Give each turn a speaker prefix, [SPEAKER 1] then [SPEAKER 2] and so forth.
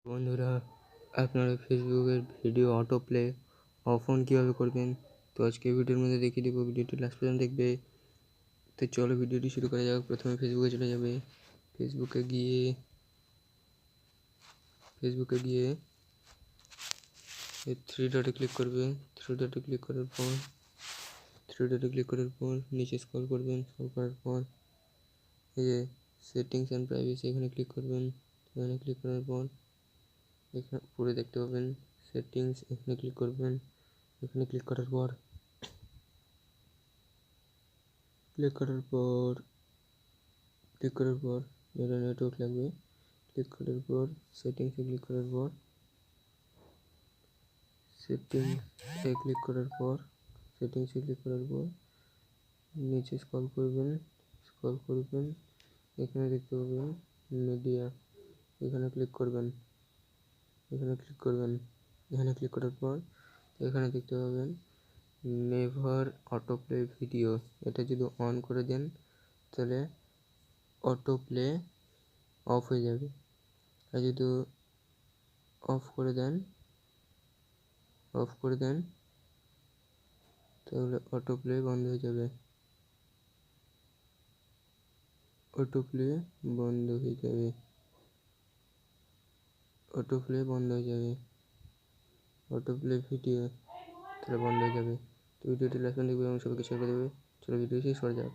[SPEAKER 1] বন্ধুরা, আপনারা ফেসবুকের video auto play of on কীভাবে করবেন, তো আজকে ভিডিওর মধ্যে দেখিয়ে দেবো। ভিডিওটি লাস্ট পর্যন্ত দেখবে। তো চলো ভিডিওটি শুরু করা যাক। প্রথমে ফেসবুকে চলে যাবে। ফেসবুকে গিয়ে থ্রি ডটে ক্লিক করবে। থ্রি ডটে ক্লিক করার পর নিচে স্ক্রল করবেন। স্ক্রল করার পর এই যে সেটিংস অ্যান্ড প্রাইভেসি, এখানে ক্লিক করবেন। এখানে ক্লিক করার পর এখানে উপরে দেখতে পাবেন সেটিংস, এখানে ক্লিক করবেন। এখানে ক্লিক করার পর এটা নেটওয়ার্ক লাগবে। ক্লিক করার পর সেটিংসে ক্লিক করার পর নিচে স্ক্রল করবেন। এখানে দেখতে পাবেন মিডিয়া, এখানে ক্লিক করবেন। এখানে ক্লিক করার পর এখানে দেখতে পাবেন নেভার অটো প্লে ভিডিও। এটা যদি অন করে দেন তাহলে অটো প্লে অফ হয়ে যাবে, আর যদি অফ করে দেন তাহলে অটো প্লে বন্ধ হয়ে যাবে। অটো প্লে বন্ধ হয়ে যাবে। অটো প্লে ভিডিও তাহলে বন্ধ হয়ে যাবে। তো ভিডিওটি লাস্ট পর্যন্ত দেখবে এবং সবাইকে শেয়ার করে দেবে। চলো ভিডিও শেষ করা যাক।